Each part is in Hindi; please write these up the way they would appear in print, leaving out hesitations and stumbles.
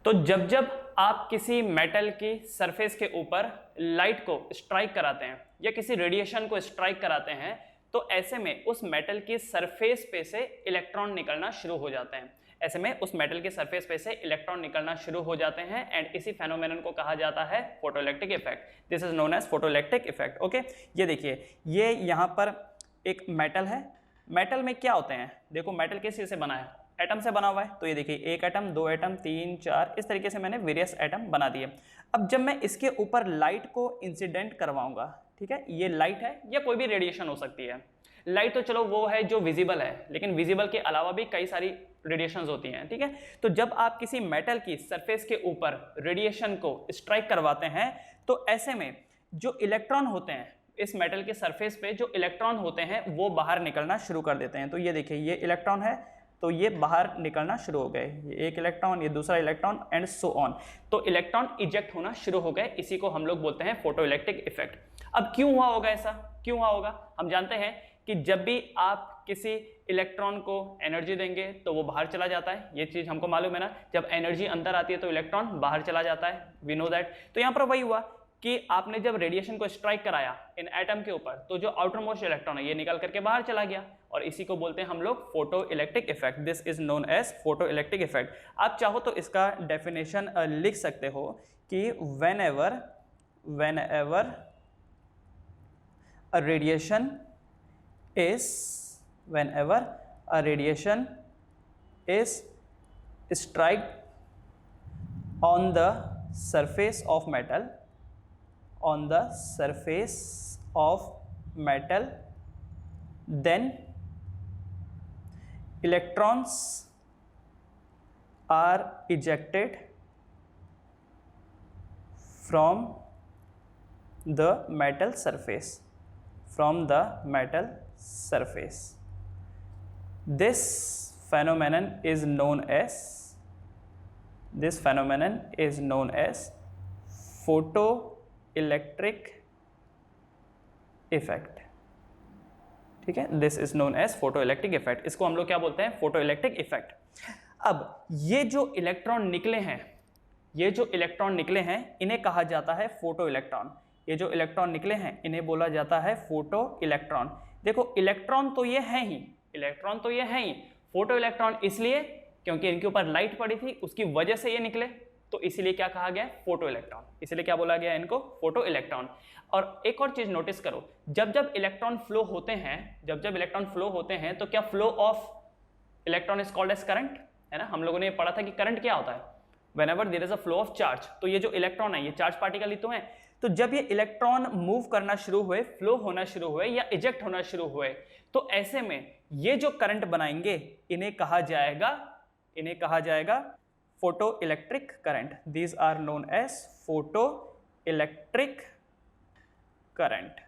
तो जब जब आप किसी मेटल की सरफेस के ऊपर लाइट को स्ट्राइक कराते हैं या किसी रेडिएशन को स्ट्राइक कराते हैं तो ऐसे में उस मेटल की सरफेस पे से इलेक्ट्रॉन निकलना शुरू हो जाते हैं। ऐसे में उस मेटल की सरफेस पे से इलेक्ट्रॉन निकलना शुरू हो जाते हैं एंड इसी फेनोमेनन को कहा जाता है photoelectric effect. This is known as photoelectric effect. Okay, ये देखिए, ये यहाँ पर एक मेटल है। मेटल में क्या होते हैं, देखो मेटल किस चीज से बना है, एटम से बना हुआ है। तो ये देखिए, एक एटम, दो एटम, तीन, चार, इस तरीके से मैंने वेरियस एटम बना दिए। अब जब मैं इसके ऊपर लाइट को इंसिडेंट करवाऊंगा, ठीक है, ये लाइट है या कोई भी रेडिएशन हो सकती है। लाइट तो चलो वो है जो विजिबल है, लेकिन विजिबल के अलावा भी कई सारी रेडिएशंस होती हैं, ठीक है। तो जब आप किसी मेटल की सरफेस के ऊपर रेडिएशन को स्ट्राइक करवाते हैं तो ऐसे में जो इलेक्ट्रॉन होते हैं इस मेटल के सरफेस पे, जो इलेक्ट्रॉन होते हैं वो बाहर निकलना शुरू कर देते हैं। तो ये देखिए, ये इलेक्ट्रॉन है तो ये बाहर निकलना शुरू हो गए, ये एक इलेक्ट्रॉन, ये दूसरा इलेक्ट्रॉन एंड सो ऑन। तो इलेक्ट्रॉन इजेक्ट होना शुरू हो गए, इसी को हम लोग बोलते हैं फोटोइलेक्ट्रिक इफेक्ट। अब क्यों हुआ होगा ऐसा, क्यों हुआ होगा? हम जानते हैं कि जब भी आप किसी इलेक्ट्रॉन को एनर्जी देंगे तो वो बाहर चला जाता है, ये चीज हमको मालूम है ना। जब एनर्जी अंदर आती है तो इलेक्ट्रॉन बाहर चला जाता है, वी नो दैट। तो यहाँ पर वही हुआ कि आपने जब रेडिएशन को स्ट्राइक कराया इन एटम के ऊपर तो जो आउटर मोस्ट इलेक्ट्रॉन है ये निकल करके बाहर चला गया, और इसी को बोलते हैं हम लोग photo electric effect. This is known as photo electric effect. आप चाहो तो इसका डेफिनेशन लिख सकते हो कि whenever a radiation is struck on the surface of metal, then electrons are ejected from the metal surface. This phenomenon is known as photoelectric effect, ठीक है। This is known as photoelectric effect. इसको हम लोग क्या बोलते हैं, फोटोइलेक्ट्रिक इफेक्ट। अब ये जो इलेक्ट्रॉन निकले हैं इन्हें कहा जाता है फोटो इलेक्ट्रॉन। ये जो इलेक्ट्रॉन निकले हैं इन्हें बोला जाता है फोटो इलेक्ट्रॉन। देखो इलेक्ट्रॉन तो ये है ही, फोटो इलेक्ट्रॉन इसलिए क्योंकि इनके ऊपर लाइट पड़ी थी, उसकी वजह से ये निकले, तो इसीलिए क्या कहा गया, फोटो इलेक्ट्रॉन। इसलिए क्या बोला गया इनको, फोटो इलेक्ट्रॉन। और एक और चीज नोटिस करो, जब जब इलेक्ट्रॉन फ्लो होते हैं तो क्या flow of electron is called as current, है ना। हम लोगों ने पढ़ा था कि करंट क्या होता है, whenever there is a flow of charge. तो ये जो इलेक्ट्रॉन है ये चार्ज पार्टिकल ही तो है। तो जब ये इलेक्ट्रॉन मूव करना शुरू हुए, फ्लो होना शुरू हुए या इजेक्ट होना शुरू हुए, तो ऐसे में ये जो करंट बनाएंगे इन्हें कहा जाएगा photo electric current. These are known as photo electric current,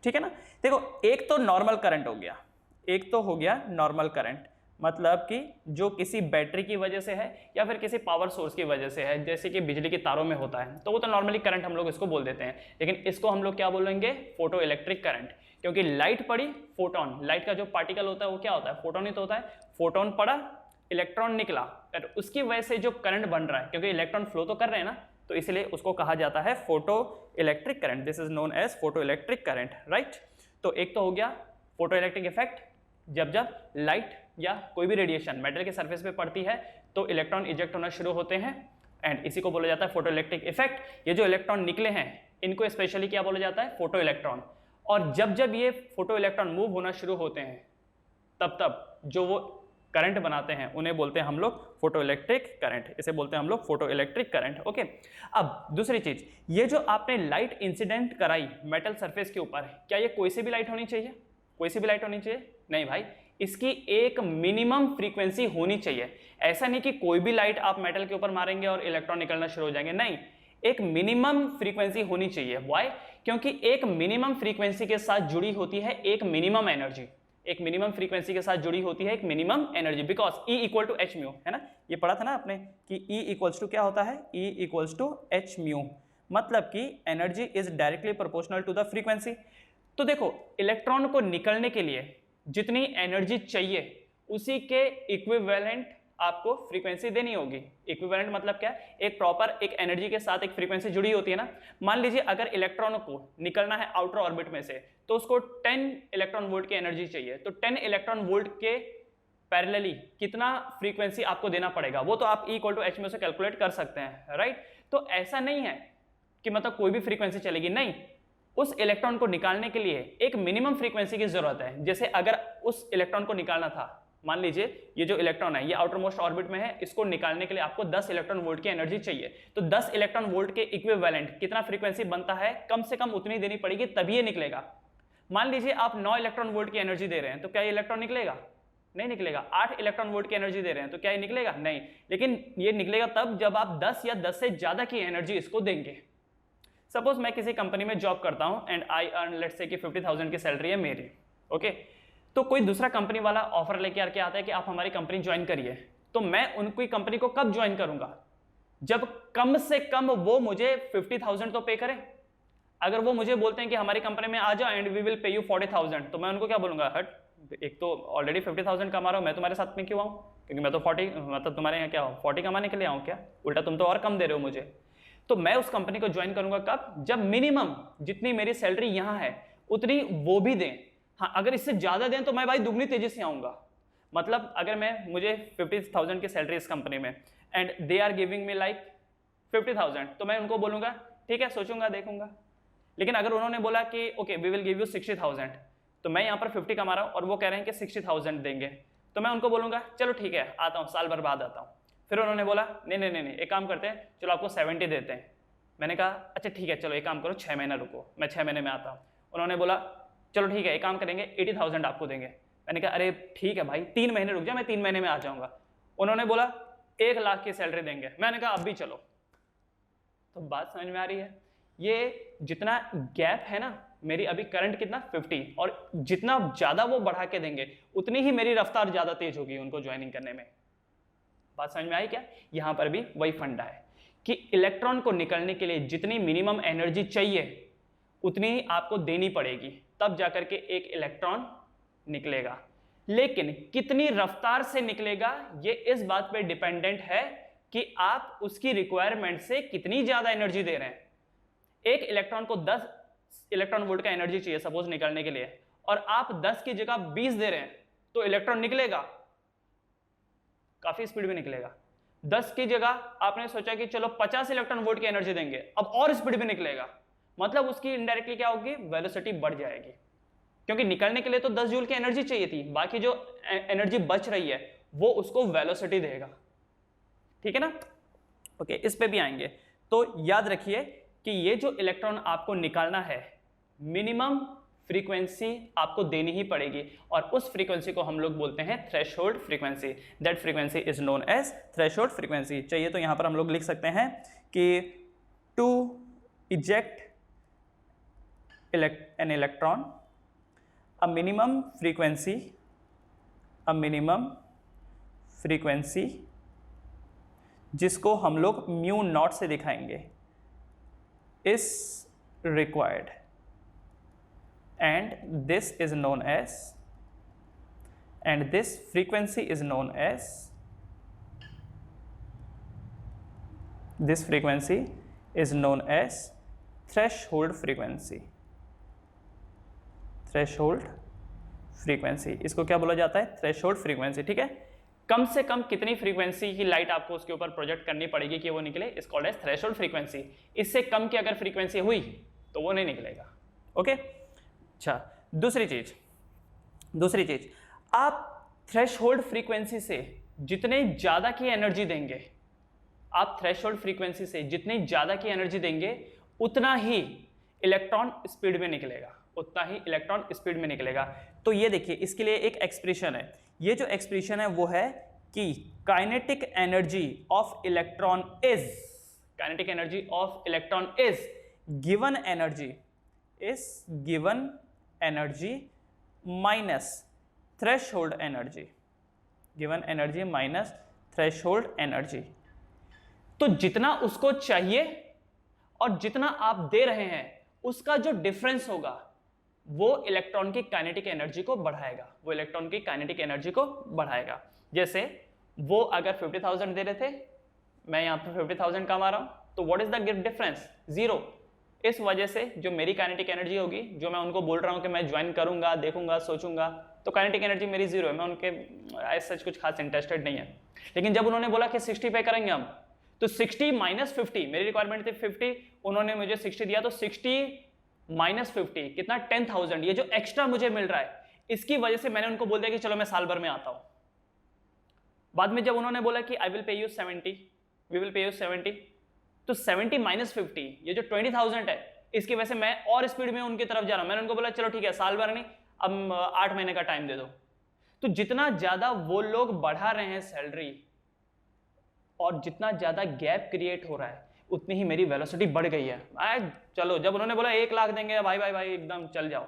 ठीक है ना। देखो एक तो नॉर्मल करंट हो गया, नॉर्मल करंट, मतलब कि जो किसी बैटरी की वजह से है या फिर किसी पावर सोर्स की वजह से है, जैसे कि बिजली के तारों में होता है, तो वो तो नॉर्मली करंट हम लोग इसको बोल देते हैं। लेकिन इसको हम लोग क्या बोलेंगे, फोटो इलेक्ट्रिक करंट, क्योंकि लाइट पड़ी, फोटोन, लाइट का जो पार्टिकल होता है वो क्या होता है, फोटोन ही तो होता है। फोटोन पड़ा, इलेक्ट्रॉन निकला, और उसकी वजह से जो करंट बन रहा है, क्योंकि इलेक्ट्रॉन फ्लो तो कर रहे हैं ना, तो इसलिए उसको कहा जाता है photo electric current. This is known as photo electric current, right. तो एक तो हो गया फोटो इलेक्ट्रिक इफेक्ट, जब लाइट या कोई भी रेडिएशन मेटल के सरफेस पे पड़ती है तो इलेक्ट्रॉन इजेक्ट होना शुरू होते हैं, एंड इसी को बोला जाता है फोटो इलेक्ट्रिक इफेक्ट। ये जो इलेक्ट्रॉन निकले हैं इनको स्पेशली क्या बोला जाता है, फोटो इलेक्ट्रॉन। और जब ये फोटो इलेक्ट्रॉन मूव होना शुरू होते हैं तब जो वो करंट बनाते हैं उन्हें बोलते हैं हम लोग फोटो इलेक्ट्रिक करंट, इसे बोलते हैं हम लोग फोटो इलेक्ट्रिक करंट। ओके, अब दूसरी चीज, ये जो आपने लाइट इंसिडेंट कराई मेटल सरफेस के ऊपर, क्या ये कोई सी भी लाइट होनी चाहिए, नहीं भाई, इसकी एक मिनिमम फ्रीक्वेंसी होनी चाहिए। ऐसा नहीं कि कोई भी लाइट आप मेटल के ऊपर मारेंगे और इलेक्ट्रॉन निकलना शुरू हो जाएंगे, नहीं, एक मिनिमम फ्रीक्वेंसी होनी चाहिए। व्हाई? क्योंकि एक मिनिमम फ्रीक्वेंसी के साथ जुड़ी होती है एक minimum energy, because E equal to h mu, है ना। ये पढ़ा था ना आपने कि E इक्वल्स टू क्या होता है, E equals to h mu, मतलब कि energy is directly proportional to the frequency. तो देखो इलेक्ट्रॉन को निकलने के लिए जितनी एनर्जी चाहिए उसी के इक्विवेलेंट आपको फ्रीक्वेंसी देनी होगी। इक्विवेलेंट मतलब क्या है, एक प्रॉपर एक एनर्जी के साथ एक फ्रीक्वेंसी जुड़ी होती है ना। मान लीजिए अगर इलेक्ट्रॉनों को निकलना है आउटर ऑर्बिट में से, तो उसको 10 इलेक्ट्रॉन वोल्ट की एनर्जी चाहिए, तो 10 इलेक्ट्रॉन वोल्ट के पैरेलली कितना फ्रीक्वेंसी आपको देना पड़ेगा, वो तो आप E = h में से कैलकुलेट कर सकते हैं, राइट। तो ऐसा नहीं है कि मतलब कोई भी फ्रीक्वेंसी चलेगी, नहीं, उस इलेक्ट्रॉन को निकालने के लिए एक मिनिमम फ्रीक्वेंसी की जरूरत है। जैसे अगर उस इलेक्ट्रॉन को निकालना था, मान लीजिए ये जो इलेक्ट्रॉन है ये आउटर मोस्ट ऑर्बिट में है, इसको निकालने के लिए आपको 10 इलेक्ट्रॉन वोल्ट की एनर्जी चाहिए, तो 10 इलेक्ट्रॉन वोल्ट के इक्विवेलेंट कितना फ्रीक्वेंसी बनता है, कम से कम उतनी देनी पड़ेगी, तभी ये निकलेगा। मान लीजिए आप 9 इलेक्ट्रॉन वोल्ट की एनर्जी दे रहे हैं, तो क्या ये इलेक्ट्रॉन निकलेगा? नहीं निकलेगा। 8 इलेक्ट्रॉन वोल्ट की एनर्जी दे रहे हैं, तो क्या ये निकलेगा? नहीं। लेकिन ये निकलेगा तब जब आप 10 या 10 से ज्यादा की एनर्जी इसको देंगे। सपोज मैं किसी कंपनी में जॉब करता हूं and I earn let's say कि 50,000 की सैलरी है मेरी, ओके। तो कोई दूसरा कंपनी वाला ऑफर लेके आके आता है कि आप हमारी कंपनी ज्वाइन करिए, तो मैं उनकी कंपनी को कब ज्वाइन करूंगा? जब कम से कम वो मुझे 50,000 तो पे करें। अगर वो मुझे बोलते हैं कि हमारी कंपनी में आ जाओ and we will pay you 40,000, तो मैं उनको क्या बोलूंगा? हट, एक तो ऑलरेडी 50,000 कमा रहा हूं, मैं तुम्हारे साथ में क्यों आऊं? क्योंकि मैं तो 40 मतलब तुम्हारे यहाँ क्या हूं, 40 कमाने के लिए आऊं क्या? उल्टा तुम तो और कम दे रहे हो मुझे। तो मैं उस कंपनी को ज्वाइन करूंगा कब? जब मिनिमम जितनी मेरी सैलरी यहां है उतनी वो भी दें। हाँ, अगर इससे ज्यादा दें तो मैं भाई दुगनी तेजी से आऊंगा। मतलब अगर मुझे 50,000 की सैलरी इस कंपनी में and they are giving me like 50,000, तो मैं उनको बोलूंगा ठीक है, सोचूंगा, देखूंगा। लेकिन अगर उन्होंने बोला कि okay we will give you 60,000, तो मैं यहाँ पर 50 कमा रहा हूँ और वो कह रहे हैं कि 60,000 देंगे, तो मैं उनको बोलूंगा चलो ठीक है, आता हूँ, साल भर बाद आता हूँ। फिर उन्होंने बोला नहीं नहीं नहीं नहीं, एक काम करते हैं, चलो आपको 70 देते हैं। मैंने कहा अच्छा ठीक है, चलो एक काम करो, 6 महीना रुको, मैं 6 महीने में आता हूँ। उन्होंने बोला चलो ठीक है, एक काम करेंगे, 80,000 आपको देंगे। मैंने कहा अरे ठीक है भाई, 3 महीने रुक जाओ, मैं 3 महीने में आ जाऊँगा। उन्होंने बोला 1 लाख की सैलरी देंगे। मैंने कहा अब भी चलो। तो बात समझ में आ रही है? ये जितना गैप है ना, मेरी अभी करंट कितना 50, और जितना ज्यादा वो बढ़ा के देंगे उतनी ही मेरी रफ्तार ज्यादा तेज होगी उनको ज्वाइनिंग करने में। बात समझ में आई क्या? यहां पर भी वही फंडा है कि इलेक्ट्रॉन को निकलने के लिए जितनी मिनिमम एनर्जी चाहिए उतनी ही आपको देनी पड़ेगी, तब जाकर के एक इलेक्ट्रॉन निकलेगा। लेकिन कितनी रफ्तार से निकलेगा ये इस बात पे डिपेंडेंट है कि आप उसकी रिक्वायरमेंट से कितनी ज्यादा एनर्जी दे रहे हैं। एक इलेक्ट्रॉन को 10 इलेक्ट्रॉन वोल्ट का एनर्जी चाहिए सपोज निकलने के लिए, और आप 10 की जगह 20 दे रहे हैं, तो इलेक्ट्रॉन निकलेगा, काफी स्पीड में निकलेगा। 10 की जगह आपने सोचा कि चलो 50 इलेक्ट्रॉन वोल्ट की एनर्जी देंगे, अब और स्पीड में निकलेगा, मतलब उसकी इनडायरेक्टली क्या होगी, वेलोसिटी बढ़ जाएगी। क्योंकि निकलने के लिए तो 10 जूल की एनर्जी चाहिए थी, बाकी जो एनर्जी बच रही है वो उसको वेलोसिटी देगा। ठीक है ना? ओके, इस पे भी आएंगे। तो याद रखिए कि ये जो इलेक्ट्रॉन आपको निकालना है, मिनिमम फ्रीक्वेंसी आपको देनी ही पड़ेगी, और उस फ्रीक्वेंसी को हम लोग बोलते हैं threshold frequency. That frequency is known as threshold frequency. चाहिए तो यहां पर हम लोग लिख सकते हैं कि to eject an electron, a minimum frequency जिसको हम लोग म्यू नॉट से दिखाएंगे, is required, and this frequency is known as threshold frequency। Threshold frequency, इसको क्या बोला जाता है? Threshold frequency. ठीक है, कम से कम कितनी फ्रीक्वेंसी की लाइट आपको उसके ऊपर प्रोजेक्ट करनी पड़ेगी कि वो निकले, is called as threshold frequency. इससे कम की अगर फ्रीक्वेंसी हुई तो वो नहीं निकलेगा। ओके, अच्छा, दूसरी चीज, आप थ्रेशोल्ड फ्रीक्वेंसी से जितने ज्यादा की एनर्जी देंगे, आप थ्रेशोल्ड फ्रीक्वेंसी से जितनी ज्यादा की एनर्जी देंगे उतना ही इलेक्ट्रॉन स्पीड में निकलेगा, तो ये देखिए, इसके लिए एक एक्सप्रेशन है। ये जो एक्सप्रेशन है वो है कि kinetic energy of electron is given energy minus threshold energy. तो जितना उसको चाहिए और जितना आप दे रहे हैं उसका जो डिफरेंस होगा वो इलेक्ट्रॉन की काइनेटिक एनर्जी को बढ़ाएगा, जैसे वो अगर 50,000 दे रहे थे, मैं यहाँ पे 50,000 कमा रहा हूँ, तो what is the difference? Zero. इस वजह से जो मेरी काइनेटिक एनर्जी होगी, जो मैं उनको बोल रहा हूँ कि मैं ज्वाइन करूंगा, देखूंगा, सोचूंगा, तो काइनेटिक एनर्जी मेरी जीरो है, मैं उनके ऐसा सच कुछ खास इंटरेस्टेड नहीं है। लेकिन जब उन्होंने बोला कि 60 पे करेंगे हम, तो 60 माइनस 50, मेरी रिक्वायरमेंट थी 50, उन्होंने मुझे 60 दिया, तो 60 माइनस 50 कितना? 10,000। ये जो एक्स्ट्रा मुझे मिल रहा है, इसकी वजह से मैंने उनको बोल दिया कि चलो मैं साल भर में आता हूं। बाद में जब उन्होंने बोला कि I will pay you 70, we will pay you 70, तो 70 माइनस 50, ये जो 20,000 है, इसकी वजह से मैं और स्पीड में उनकी तरफ जा रहा हूं। मैंने उनको बोला चलो ठीक है, साल भर नहीं, अब 8 महीने का टाइम दे दो। तो जितना ज्यादा वो लोग बढ़ा रहे हैं सैलरी और जितना ज्यादा गैप क्रिएट हो रहा है, उतनी ही मेरी वेलोसिटी बढ़ गई है। चलो, जब उन्होंने बोला 1 लाख देंगे, भाई भाई भाई एकदम चल जाओ।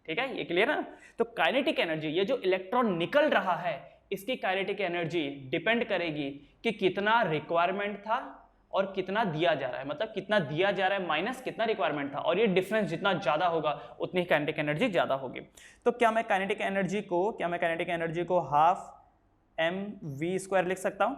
ठीक है, ये क्लियर ना? तो काइनेटिक एनर्जी, ये जो इलेक्ट्रॉन निकल रहा है, इसकी काइनेटिक एनर्जी डिपेंड करेगी कि कितना रिक्वायरमेंट था और कितना दिया जा रहा है, मतलब कितना दिया जा रहा है माइनस कितना रिक्वायरमेंट था, और ये डिफरेंस जितना ज्यादा होगा उतनी काइनेटिक एनर्जी ज्यादा होगी। तो क्या मैं काइनेटिक एनर्जी को हाफ mv² लिख सकता हूं?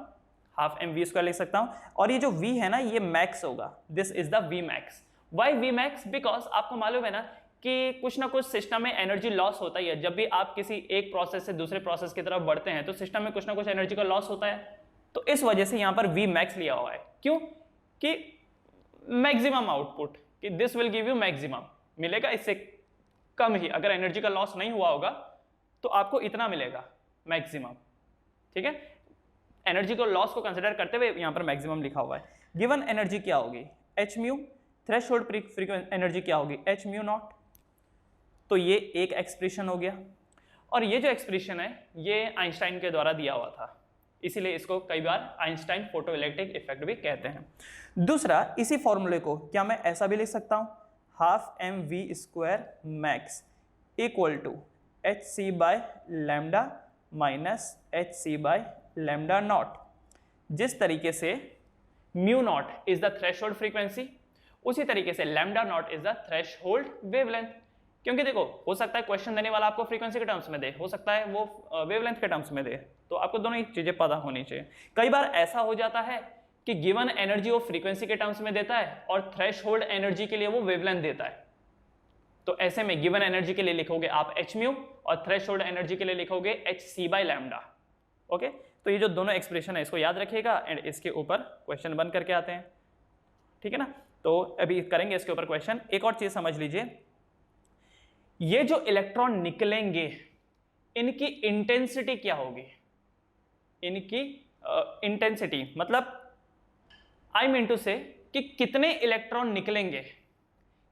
हाफ mv² लिख सकता हूं, और ये जो v है ना, ये मैक्स होगा, this is the v max. Why v max? Because आपको मालूम है ना कि कुछ ना कुछ सिस्टम में एनर्जी लॉस होता ही है। जब भी आप किसी एक प्रोसेस से दूसरे प्रोसेस की तरफ बढ़ते हैं, तो सिस्टम में कुछ ना कुछ एनर्जी का लॉस होता है। तो इस वजह से यहां पर v मैक्स लिया हुआ है। क्यों? कि मैक्सिमम आउटपुट, कि this will give you maximum मिलेगा, इससे कम ही, अगर एनर्जी का लॉस नहीं हुआ होगा तो आपको इतना मिलेगा मैक्सिमम। ठीक है, एनर्जी को लॉस को कंसिडर करते हुए यहां पर मैक्सिमम लिखा हुआ है। गिवन एनर्जी क्या होगी? h mu. Threshold frequency energy क्या होगी? h mu naught. तो ये एक एक्सप्रेशन हो गया, और ये जो एक्सप्रेशन है ये आइंस्टाइन के द्वारा दिया हुआ था, इसीलिए इसको कई बार आइंस्टाइन फोटोइलेक्ट्रिक इफेक्ट भी कहते हैं। दूसरा, इसी फॉर्मूले को क्या मैं ऐसा भी लिख सकता हूं? Half mv² max equal to hc by lambda minus hc by lambda naught. जिस तरीके से mu naught is the threshold frequency, उसी तरीके से lambda naught is the threshold wavelength. क्योंकि देखो, हो सकता है क्वेश्चन देने वाला आपको फ्रीक्वेंसी के टर्म्स में दे, हो सकता है वो वेवलेंथ के टर्म्स में दे, तो आपको दोनों ही चीजें पता होनी चाहिए। कई बार ऐसा हो जाता है कि गिवन एनर्जी वो फ्रीक्वेंसी के टर्म्स में देता है और थ्रेशोल्ड एनर्जी के लिए वो वेवलेंथ देता है। तो ऐसे में गिवन एनर्जी के लिए लिखोगे आप h म्यू और थ्रेशोल्ड एनर्जी के लिए लिखोगे hc बाय लैम्डा। ओके, तो ये जो दोनों एक्सप्रेशन है इसको याद रखिएगा, एंड इसके ऊपर क्वेश्चन बन करके आते हैं। ठीक है ना? तो अभी करेंगे इसके ऊपर क्वेश्चन। एक और चीज समझ लीजिए, ये जो इलेक्ट्रॉन निकलेंगे, इनकी इंटेंसिटी क्या होगी? इनकी इंटेंसिटी मतलब आई मीन टू से कि कितने इलेक्ट्रॉन निकलेंगे,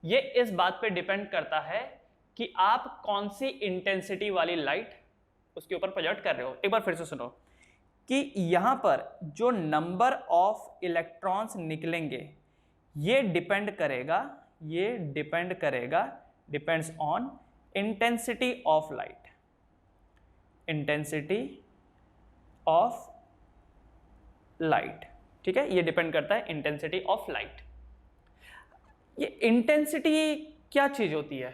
ये इस बात पे डिपेंड करता है कि आप कौन सी इंटेंसिटी वाली लाइट उसके ऊपर प्रोजेक्ट कर रहे हो। एक बार फिर से सुनो कि यहां पर जो नंबर ऑफ इलेक्ट्रॉन्स निकलेंगे, ये डिपेंड करेगा depends on intensity of light, ठीक है, ये डिपेंड करता है इंटेंसिटी ऑफ लाइट। ये इंटेंसिटी क्या चीज होती है?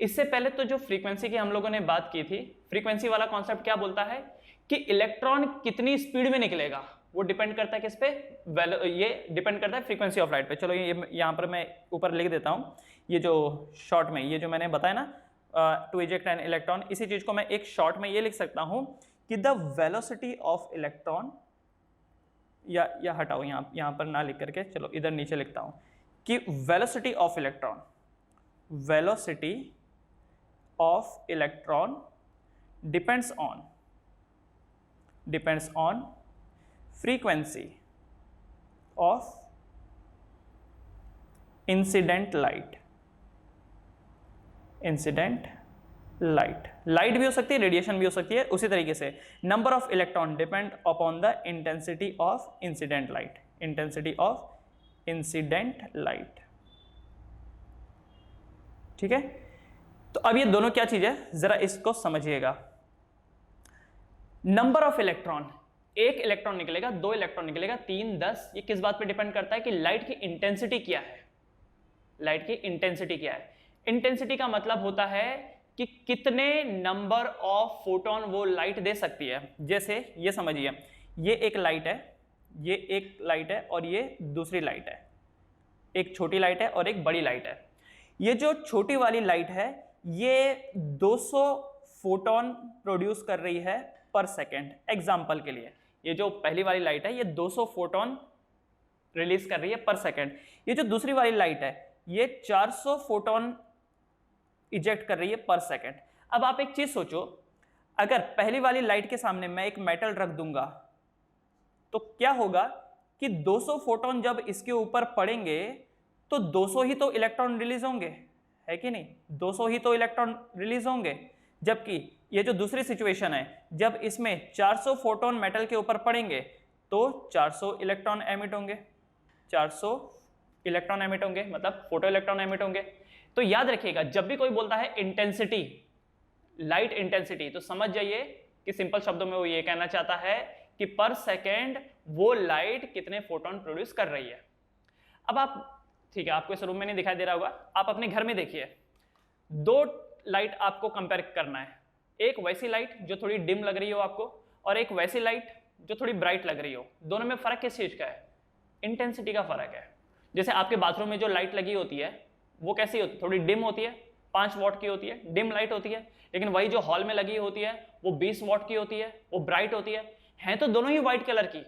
इससे पहले तो जो फ्रीक्वेंसी की हम लोगों ने बात की थी, फ्रीक्वेंसी वाला कॉन्सेप्ट क्या बोलता है कि इलेक्ट्रॉन कितनी स्पीड में निकलेगा, वो डिपेंड करता है किस पे? ये डिपेंड करता है फ्रीक्वेंसी ऑफ लाइट पे। चलो ये यहाँ पर मैं ऊपर लिख देता हूँ, ये जो शॉर्ट में ये जो मैंने बताया ना टू इजेक्ट एन इलेक्ट्रॉन, इसी चीज को मैं एक शॉर्ट में ये लिख सकता हूँ कि द वेलोसिटी ऑफ इलेक्ट्रॉन, या हटाओ यहाँ पर ना लिख करके, चलो इधर नीचे लिखता हूँ कि velocity of electron depends on frequency of incident light light भी हो सकती है, रेडिएशन भी हो सकती है। उसी तरीके से number of electron depend upon the intensity of incident light. ठीक है, तो अब ये दोनों क्या चीज है, जरा इसको समझिएगा। नंबर ऑफ इलेक्ट्रॉन, एक इलेक्ट्रॉन निकलेगा, 2 इलेक्ट्रॉन निकलेगा, 3, 10, ये किस बात पे डिपेंड करता है कि लाइट की इंटेंसिटी क्या है। इंटेंसिटी का मतलब होता है कि कितने नंबर ऑफ फोटोन वो लाइट दे सकती है। जैसे ये समझिए, ये एक लाइट है, ये एक लाइट है और ये दूसरी लाइट है, एक छोटी लाइट है और एक बड़ी लाइट है। ये जो छोटी वाली लाइट है ये 200 फोटोन प्रोड्यूस कर रही है पर सेकेंड। एग्जाम्पल के लिए ये जो पहली वाली लाइट है ये 200 फोटोन रिलीज कर रही है पर सेकेंड। ये जो दूसरी वाली लाइट है ये 400 फोटोन इजेक्ट कर रही है पर सेकेंड। अब आप एक चीज सोचो, अगर पहली वाली लाइट के सामने मैं एक मेटल रख दूंगा तो क्या होगा कि 200 फोटोन जब इसके ऊपर पड़ेंगे तो 200 ही तो इलेक्ट्रॉन रिलीज होंगे, है कि नहीं? 200 ही तो इलेक्ट्रॉन रिलीज होंगे। जबकि ये जो दूसरी सिचुएशन है, जब इसमें 400 फोटोन मेटल के ऊपर पड़ेंगे तो 400 इलेक्ट्रॉन एमिट होंगे, 400 इलेक्ट्रॉन एमिट होंगे, मतलब फोटो इलेक्ट्रॉन एमिट होंगे। तो याद रखिएगा, जब भी कोई बोलता है इंटेंसिटी, लाइट इंटेंसिटी, तो समझ जाइए कि सिंपल शब्दों में वो ये कहना चाहता है कि पर सेकेंड वो लाइट कितने फोटोन प्रोड्यूस कर रही है। अब आप, ठीक है, आपको इस रूम में नहीं दिखाई दे रहा होगा, आप अपने घर में देखिए, दो लाइट आपको कंपेयर करना है। एक वैसी लाइट जो थोड़ी डिम लग रही हो आपको, और एक वैसी लाइट जो थोड़ी ब्राइट लग रही हो। दोनों में फर्क किस चीज का है? इंटेंसिटी का फर्क है। जैसे आपके बाथरूम में जो लाइट लगी होती है वो कैसी होती है? थोड़ी डिम होती है, 5 वॉट की होती है, डिम लाइट होती है। लेकिन वही जो हॉल में लगी होती है वो 20 वॉट की होती है, वो ब्राइट होती है तो दोनों ही व्हाइट कलर की।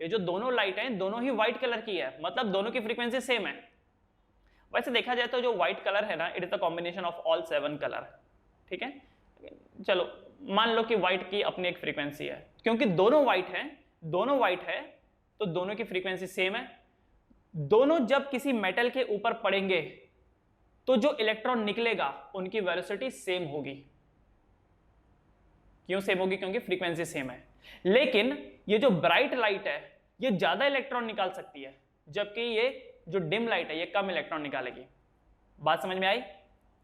ये जो दोनों लाइट हैं दोनों ही व्हाइट कलर की है, मतलब दोनों की फ्रीक्वेंसी सेम है। वैसे देखा जाए तो जो व्हाइट कलर है ना, it is the combination of all 7 colour, ठीक है। चलो मान लो कि व्हाइट की अपनी एक फ्रीक्वेंसी है, क्योंकि दोनों व्हाइट है तो दोनों की फ्रीक्वेंसी सेम है। दोनों जब किसी मेटल के ऊपर पड़ेंगे तो जो इलेक्ट्रॉन निकलेगा उनकी वेलोसिटी सेम होगी। क्यों सेम होगी? क्योंकि फ्रीक्वेंसी सेम है। लेकिन ये जो ब्राइट लाइट है ये ज्यादा इलेक्ट्रॉन निकाल सकती है, जबकि ये जो डिम लाइट है ये कम इलेक्ट्रॉन निकालेगी। बात समझ में आई?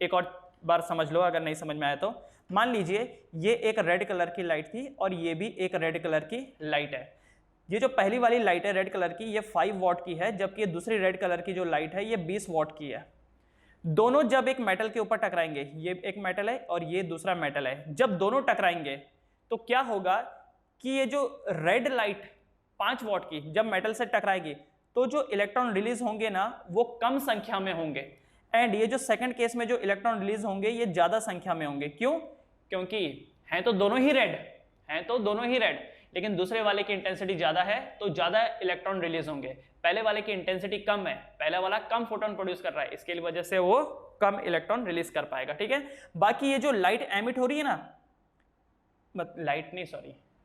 एक और बार समझ लो अगर नहीं समझ में आया तो। मान लीजिए ये एक रेड कलर की लाइट थी और ये भी एक रेड कलर की लाइट है। ये जो पहली वाली लाइट है रेड कलर की, ये 5 वॉट की है, जबकि ये दूसरी रेड कलर की जो लाइट है ये 20 वॉट की है। दोनों जब एक मेटल के ऊपर टकराएंगे, ये एक मेटल है और ये दूसरा मेटल है, जब दोनों टकराएंगे तो क्या होगा कि ये जो रेड लाइट 5 वॉट की जब मेटल से टकराएगी तो जो इलेक्ट्रॉन रिलीज होंगे ना वो कम संख्या में होंगे, एंड ये जो सेकंड केस में जो इलेक्ट्रॉन रिलीज होंगे ये ज्यादा संख्या में होंगे। क्यों? क्योंकि हैं तो दोनों ही रेड, लेकिन दूसरे वाले की इंटेंसिटी ज्यादा है तो ज्यादा इलेक्ट्रॉन रिलीज होंगे। पहले वाले की इंटेंसिटी कम है, पहला वाला कम फोटोन प्रोड्यूस कर रहा है, इसके वजह से वो कम इलेक्ट्रॉन रिलीज कर पाएगा, ठीक है। बाकी ये जो लाइट एमिट हो रही है ना,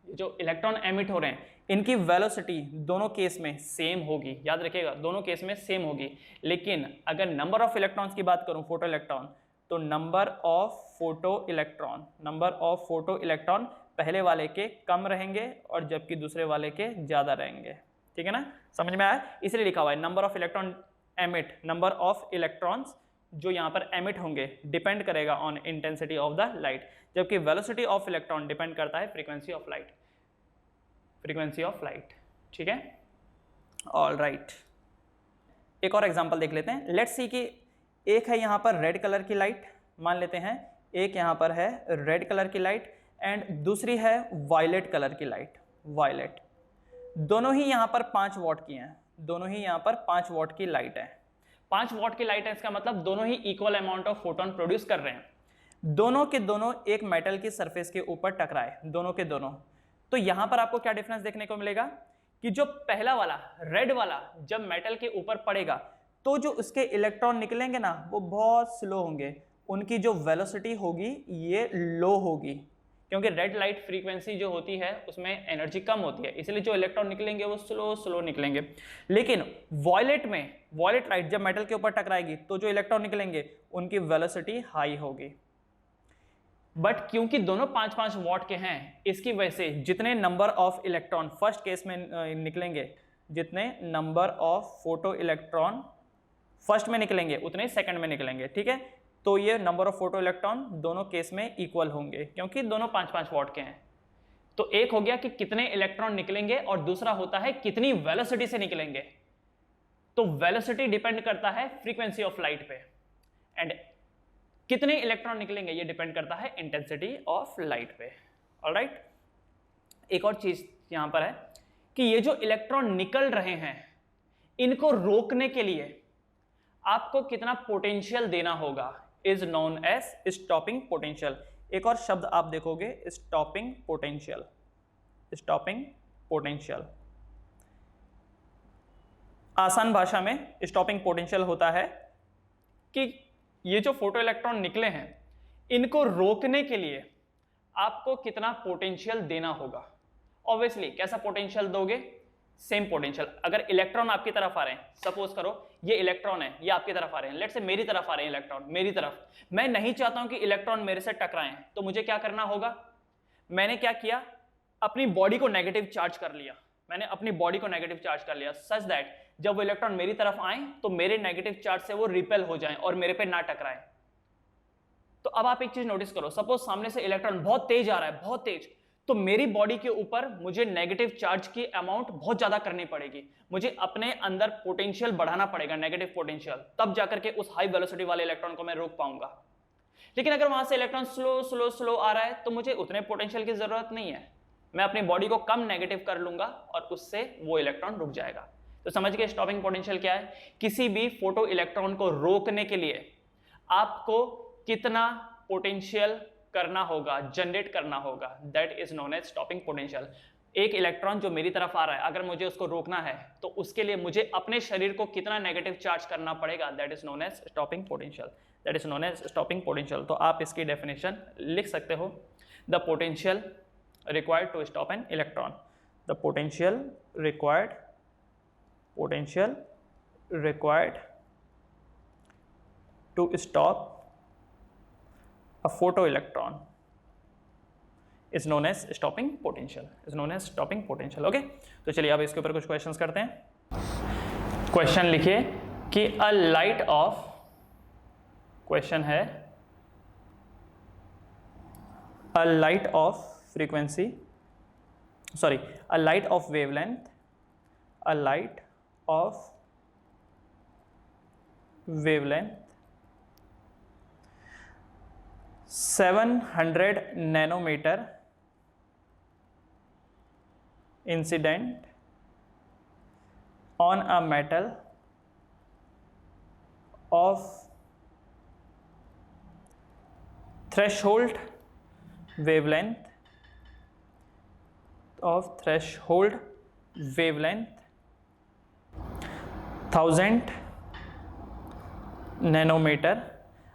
जो इलेक्ट्रॉन एमिट हो रहे हैं इनकी वेलोसिटी दोनों केस में सेम होगी। याद रखिएगा, दोनों केस में सेम होगी। लेकिन अगर नंबर ऑफ इलेक्ट्रॉन्स की बात करूं, फोटो इलेक्ट्रॉन, तो नंबर ऑफ फोटो इलेक्ट्रॉन पहले वाले के कम रहेंगे और जबकि दूसरे वाले के ज्यादा रहेंगे, ठीक है ना। समझ में आया? इसलिए लिखा हुआ है नंबर ऑफ इलेक्ट्रॉन्स जो यहाँ पर एमिट होंगे डिपेंड करेगा on intensity of the light, जबकि वेलोसिटी ऑफ इलेक्ट्रॉन डिपेंड करता है फ्रीक्वेंसी ऑफ लाइट, ठीक है। ऑल राइट, एक और एग्जांपल देख लेते हैं। लेट्स सी कि एक है यहाँ पर रेड कलर की लाइट, मान लेते हैं एक यहाँ पर है रेड कलर की लाइट एंड दूसरी है वायलेट कलर की लाइट, वायलेट। दोनों ही यहाँ पर 5 वॉट की हैं, दोनों ही यहाँ पर 5 वॉट की लाइट है। 5 वॉट की लाइट है, इसका मतलब दोनों ही equal amount of photon produce कर रहे हैं। दोनों के दोनों एक मेटल की सरफेस के ऊपर टकराए, दोनों के दोनों। तो यहां पर आपको क्या डिफरेंस देखने को मिलेगा कि जो पहला वाला रेड वाला जब मेटल के ऊपर पड़ेगा तो जो उसके इलेक्ट्रॉन निकलेंगे ना वो बहुत स्लो होंगे, उनकी जो वेलोसिटी होगी ये लो होगी, क्योंकि रेड लाइट फ्रीक्वेंसी जो होती है उसमें एनर्जी कम होती है, इसलिए जो इलेक्ट्रॉन निकलेंगे वो स्लो निकलेंगे। लेकिन वॉयलेट लाइट जब मेटल के ऊपर टकराएगी तो जो इलेक्ट्रॉन निकलेंगे उनकी वेलोसिटी हाई होगी। बट क्योंकि दोनों 5-5 वॉट के हैं, इसकी वजह से जितने number of electron first case में निकलेंगे, जितने number of photo electron first में निकलेंगे उतने सेकंड में निकलेंगे, ठीक है। तो ये नंबर ऑफ फोटो इलेक्ट्रॉन दोनों केस में इक्वल होंगे क्योंकि दोनों 5-5 वॉट के हैं। तो एक हो गया कि कितने इलेक्ट्रॉन निकलेंगे और दूसरा होता है कितनी वेलोसिटी से निकलेंगे। तो वेलोसिटी डिपेंड करता है फ्रीक्वेंसी ऑफ लाइट पे, एंड कितने इलेक्ट्रॉन निकलेंगे ये डिपेंड करता है इंटेंसिटी ऑफ लाइट पे। ऑलराइट, एक और चीज यहां पर है कि ये जो इलेक्ट्रॉन निकल रहे हैं इनको रोकने के लिए आपको कितना पोटेंशियल देना होगा is known as stopping potential. एक और शब्द आप देखोगे स्टॉपिंग पोटेंशियल। स्टॉपिंग पोटेंशियल आसान भाषा में स्टॉपिंग पोटेंशियल होता है कि ये जो फोटो इलेक्ट्रॉन निकले हैं इनको रोकने के लिए आपको कितना पोटेंशियल देना होगा। ऑब्वियसली कैसा पोटेंशियल दोगे, सेम पोटेंशियल। अगर इलेक्ट्रॉन आपकी तरफ आ रहे हैं, सपोज करो ये इलेक्ट्रॉन है, ये आपकी तरफ आ रहे हैं, लेट्स से मेरी तरफ आ रहे हैं इलेक्ट्रॉन, मेरी तरफ, मैं नहीं चाहता हूं कि इलेक्ट्रॉन मेरे से टकराएं, तो मुझे क्या करना होगा, मैंने क्या किया, अपनी बॉडी को नेगेटिव चार्ज कर लिया। मैंने अपनी बॉडी को नेगेटिव चार्ज कर लिया सच दैट जब वो इलेक्ट्रॉन मेरी तरफ आए तो मेरे नेगेटिव चार्ज से वो रिपेल हो जाएं और मेरे पे ना टकराएं। तो अब आप एक चीज नोटिस करो, सपोज सामने से इलेक्ट्रॉन बहुत तेज आ रहा है, बहुत तेज, तो मेरी बॉडी के ऊपर मुझे नेगेटिव चार्ज की अमाउंट बहुत ज्यादा करनी पड़ेगी, मुझे अपने अंदर पोटेंशियल बढ़ाना पड़ेगा, नेगेटिव पोटेंशियल, तब जाकर के उस हाई वेलोसिटी वाले इलेक्ट्रॉन को मैं रोक पाऊंगा। लेकिन अगर वहां से इलेक्ट्रॉन स्लो स्लो स्लो आ रहा है तो मुझे उतने पोटेंशियल की जरूरत नहीं है, मैं अपनी बॉडी को कम नेगेटिव कर लूंगा और उससे वो इलेक्ट्रॉन रुक जाएगा। तो समझ गए स्टॉपिंग पोटेंशियल क्या है। किसी भी फोटो इलेक्ट्रॉन को रोकने के लिए आपको कितना पोटेंशियल करना होगा, जनरेट करना होगा, that is known as stopping potential. एक इलेक्ट्रॉन जो मेरी तरफ आ रहा है अगर मुझे उसको रोकना है तो उसके लिए मुझे अपने शरीर को कितना नेगेटिव चार्ज करना पड़ेगा, that is known as stopping potential, that is known as stopping potential. तो आप इसकी डेफिनेशन लिख सकते हो, the potential required to stop an electron, the potential required to stop a photoelectron is known as stopping potential, okay? तो चलिए अब इसके ऊपर कुछ क्वेश्चंस करते हैं। क्वेश्चन लिखिए कि a light of, क्वेश्चन है a light of frequency, sorry, a light of wavelength, a light of wavelength 700 nanometer incident on a metal of threshold wavelength 1000 nanometer,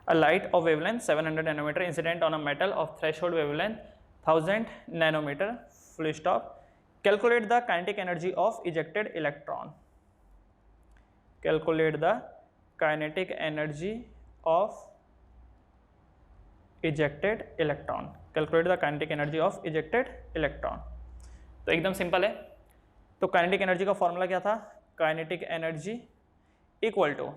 a light of wavelength 700 nanometer incident on a metal of threshold wavelength 1000 nanometer, full stop. Calculate the kinetic energy of ejected electron. Calculate the kinetic energy of ejected electron. Calculate the kinetic energy of ejected electron. तो एकदम सिंपल है। तो काइनेटिक एनर्जी का फॉर्मूला क्या था, kinetic energy equal to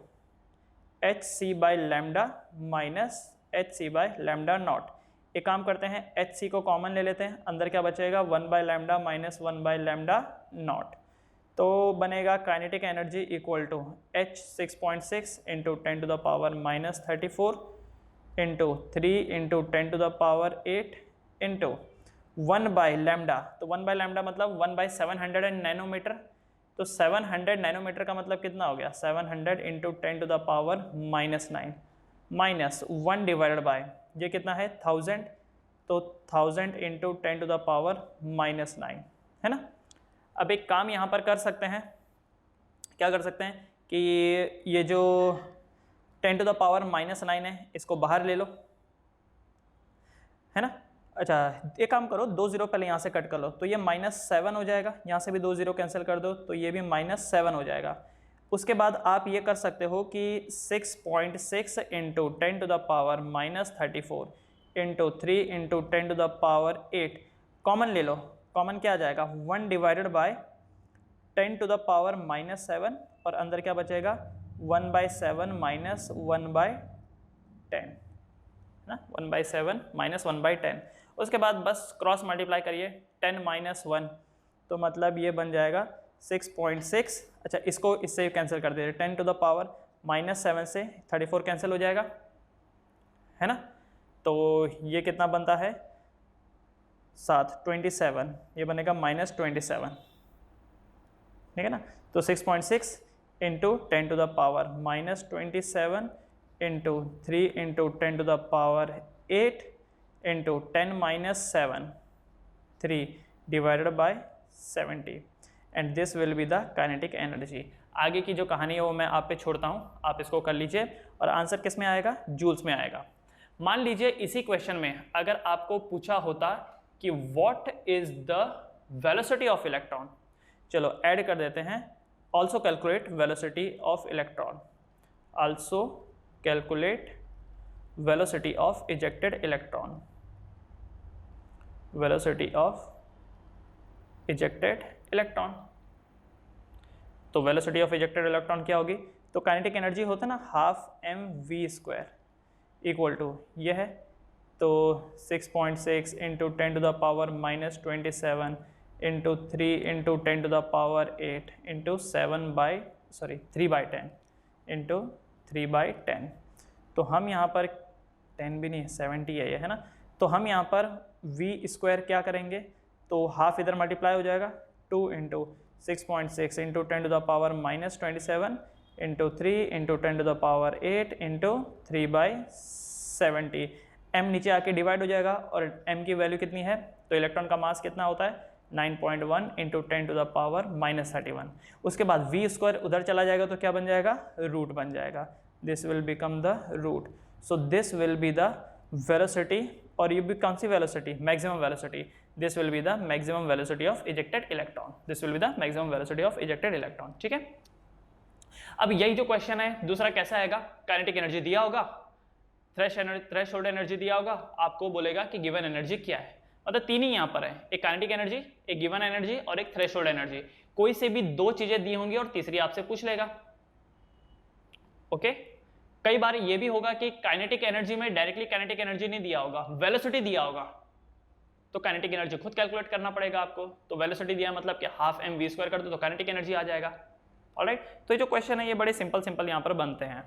h c by lambda minus h c by lambda naught. एक काम करते हैं, एच सी को कॉमन ले लेते हैं, अंदर क्या बचेगा 1 by lambda minus 1 by lambda naught, तो बनेगा kinetic energy equal to h 6.6 into 10 to the power minus 34 into 3 into 10 to the power 8 into 1 by lambda, तो 1 बाई लैम्डा मतलब 1 बाई 700 नैनोमीटर, तो 700 नैनोमीटर का मतलब कितना हो गया 700 into 10 to the power minus 9 minus 1 divided by ये कितना है 1000, तो 1000 into 10 to the power minus 9 है ना। अब एक काम यहाँ पर कर सकते हैं, क्या कर सकते हैं कि ये जो 10 टू द पावर माइनस 9 है इसको बाहर ले लो, है ना। अच्छा एक काम करो, 2 जीरो पहले यहाँ से कट कर लो, तो ये -7 हो जाएगा, यहाँ से भी 2 जीरो कैंसिल कर दो तो ये भी -7 हो जाएगा। उसके बाद आप ये कर सकते हो कि 6.6 into 10 to the power -34 into 3 into 10 to the power 8 common ले लो, कॉमन क्या आ जाएगा 1 divided by 10 to the power -7 और अंदर क्या बचेगा 1/7 माइनस 1/10 ना, 1/7 माइनस 1/10। उसके बाद बस क्रॉस मल्टीप्लाई करिए 10 माइनस 1, तो मतलब ये बन जाएगा 6.6। अच्छा इसको इससे कैंसिल कर दीजिए, 10 टू द पावर -7 से 34 कैंसिल हो जाएगा, है ना। तो ये कितना बनता है 7, 27, ये बनेगा -27, ठीक है ना। तो 6.6 into 10 to the power -27 into 3 into 10 to the power 8 into 10 - 7 3 divided by 70 and this will be the kinetic energy. आगे की जो कहानी है वो मैं आप पे छोड़ता हूँ, आप इसको कर लीजिए और आंसर किस में आएगा, जूल्स में आएगा। मान लीजिए इसी क्वेश्चन में अगर आपको पूछा होता कि what is the velocity of electron, चलो ऐड कर देते हैं, also calculate velocity of electron, also calculate velocity of ejected electron, velocity of ejected electron. तो वेलोसिटी ऑफ इजेक्टेड इलेक्ट्रॉन क्या होगी, तो काइनेटिक एनर्जी होता है ना ½ mv² इक्वल टू ये है, तो 6.6 into 10 to the power -27 into 3 into 10 to the power 8 into 3/10 into 3/10। तो हम यहाँ पर 10 भी नहीं है, 70 है ये, है ना। तो हम यहाँ पर v² क्या करेंगे, तो हाफ इधर मल्टीप्लाई हो जाएगा, 2 into 6.6 into 10 to the power -27 into 3 into 10 to the power 8 into 3/70। m नीचे आके डिवाइड हो जाएगा और m की वैल्यू कितनी है, तो इलेक्ट्रॉन का मास कितना होता है 9.1 इंटू 10 टू द पावर -31। उसके बाद v² उधर चला जाएगा तो क्या बन जाएगा, रूट बन जाएगा, this will become the root. So this will be the velocity, और ये भी कौन सी velocity, maximum velocity, this will be the maximum velocity of ejected electron, this will be the maximum velocity of ejected electron, ठीक है। अब यही जो क्वेश्चन है दूसरा कैसा आएगा, काइनेटिक एनर्जी दिया होगा, थ्रेशोल्ड एनर्जी दिया होगा, आपको बोलेगा कि गिवन एनर्जी क्या है, मतलब तीन ही यहाँ पर है, एक काइनेटिक एनर्जी, एक गिवन एनर्जी और एक थ्रेशोल्ड एनर्जी। कोई से भी दो चीजें दी होंगी और तीसरी आपसे पूछ लेगा, ओके। कई बार ये भी होगा कि काइनेटिक एनर्जी में डायरेक्टली काइनेटिक एनर्जी नहीं दिया होगा, वेलोसिटी दिया होगा, तो काइनेटिक एनर्जी खुद कैलकुलेट करना पड़ेगा आपको। तो वेलोसिटी दिया मतलब कि ½ mv² कर दो तो काइनेटिक एनर्जी आ जाएगा, ऑलराइट। तो ये जो क्वेश्चन है ये बड़े सिंपल यहाँ पर बनते हैं।